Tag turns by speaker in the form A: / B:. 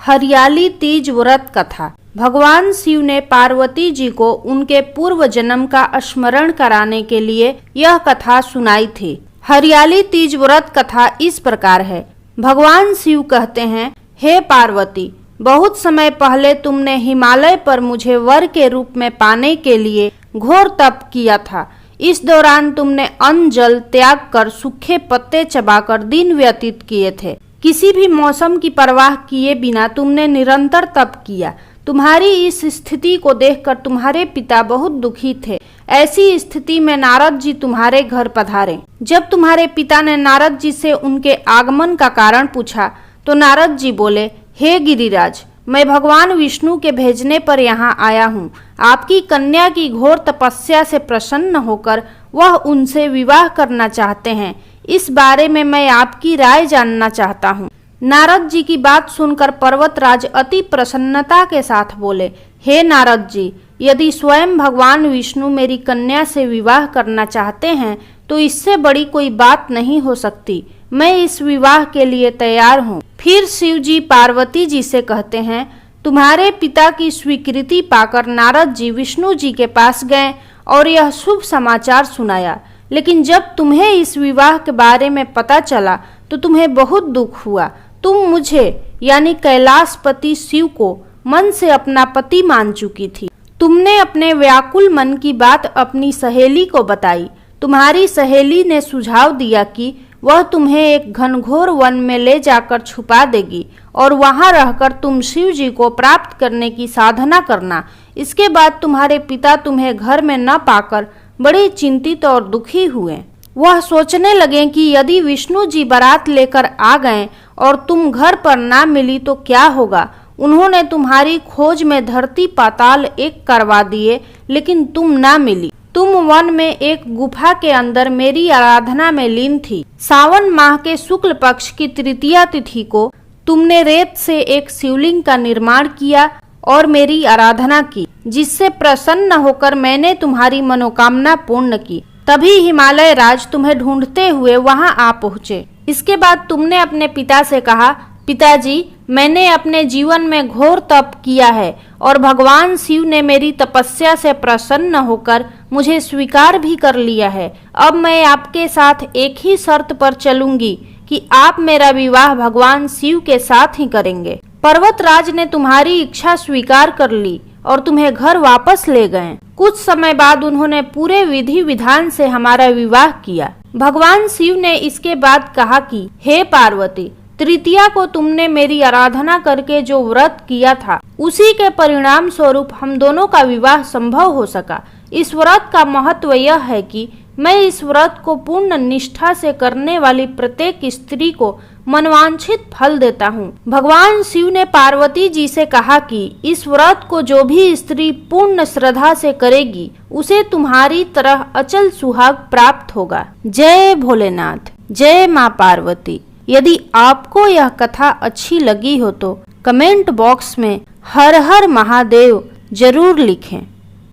A: हरियाली तीज व्रत कथा। भगवान शिव ने पार्वती जी को उनके पूर्व जन्म का स्मरण कराने के लिए यह कथा सुनाई थी। हरियाली तीज व्रत कथा इस प्रकार है। भगवान शिव कहते हैं, हे पार्वती, बहुत समय पहले तुमने हिमालय पर मुझे वर के रूप में पाने के लिए घोर तप किया था। इस दौरान तुमने अन्न जल त्याग कर सूखे पत्ते चबाकर दिन व्यतीत किए थे। किसी भी मौसम की परवाह किए बिना तुमने निरंतर तप किया। तुम्हारी इस स्थिति को देखकर तुम्हारे पिता बहुत दुखी थे। ऐसी स्थिति में नारद जी तुम्हारे घर पधारे। जब तुम्हारे पिता ने नारद जी से उनके आगमन का कारण पूछा तो नारद जी बोले, हे गिरिराज, मैं भगवान विष्णु के भेजने पर यहाँ आया हूँ। आपकी कन्या की घोर तपस्या से प्रसन्न होकर वह उनसे विवाह करना चाहते हैं। इस बारे में मैं आपकी राय जानना चाहता हूँ। नारद जी की बात सुनकर पर्वतराज अति प्रसन्नता के साथ बोले, हे नारद जी, यदि स्वयं भगवान विष्णु मेरी कन्या से विवाह करना चाहते हैं तो इससे बड़ी कोई बात नहीं हो सकती। मैं इस विवाह के लिए तैयार हूँ। फिर शिव जी पार्वती जी से कहते हैं, तुम्हारे पिता की स्वीकृति पाकर नारद जी विष्णु जी के पास गए और यह शुभ समाचार सुनाया। लेकिन जब तुम्हें इस विवाह के बारे में पता चला तो तुम्हें बहुत दुख हुआ। तुम मुझे यानी कैलाशपति शिव को मन से अपना पति मान चुकी थी। तुमने अपने व्याकुल मन की बात अपनी सहेली को बताई। तुम्हारी सहेली ने सुझाव दिया कि वह तुम्हें एक घनघोर वन में ले जाकर छुपा देगी और वहां रहकर तुम शिव जी को प्राप्त करने की साधना करना। इसके बाद तुम्हारे पिता तुम्हें घर में न पाकर बड़े चिंतित और दुखी हुए। वह सोचने लगे कि यदि विष्णु जी बारात लेकर आ गए और तुम घर पर ना मिली तो क्या होगा। उन्होंने तुम्हारी खोज में धरती पाताल एक करवा दिए, लेकिन तुम ना मिली। तुम वन में एक गुफा के अंदर मेरी आराधना में लीन थी। सावन माह के शुक्ल पक्ष की तृतीया तिथि को तुमने रेत से एक शिवलिंग का निर्माण किया और मेरी आराधना की, जिससे प्रसन्न होकर मैंने तुम्हारी मनोकामना पूर्ण की। तभी हिमालय राज तुम्हें ढूंढते हुए वहां आ पहुँचे। इसके बाद तुमने अपने पिता से कहा, पिताजी, मैंने अपने जीवन में घोर तप किया है और भगवान शिव ने मेरी तपस्या से प्रसन्न होकर मुझे स्वीकार भी कर लिया है। अब मैं आपके साथ एक ही शर्त पर चलूंगी कि आप मेरा विवाह भगवान शिव के साथ ही करेंगे। पर्वतराज ने तुम्हारी इच्छा स्वीकार कर ली और तुम्हें घर वापस ले गए। कुछ समय बाद उन्होंने पूरे विधि विधान से हमारा विवाह किया। भगवान शिव ने इसके बाद कहा कि हे पार्वती, तृतीया को तुमने मेरी आराधना करके जो व्रत किया था उसी के परिणाम स्वरूप हम दोनों का विवाह संभव हो सका। इस व्रत का महत्व यह है कि मैं इस व्रत को पूर्ण निष्ठा से करने वाली प्रत्येक स्त्री को मनवांछित फल देता हूँ। भगवान शिव ने पार्वती जी से कहा कि इस व्रत को जो भी स्त्री पूर्ण श्रद्धा से करेगी उसे तुम्हारी तरह अचल सुहाग प्राप्त होगा। जय भोलेनाथ, जय माँ पार्वती। यदि आपको यह कथा अच्छी लगी हो तो कमेंट बॉक्स में हर हर महादेव जरूर लिखें।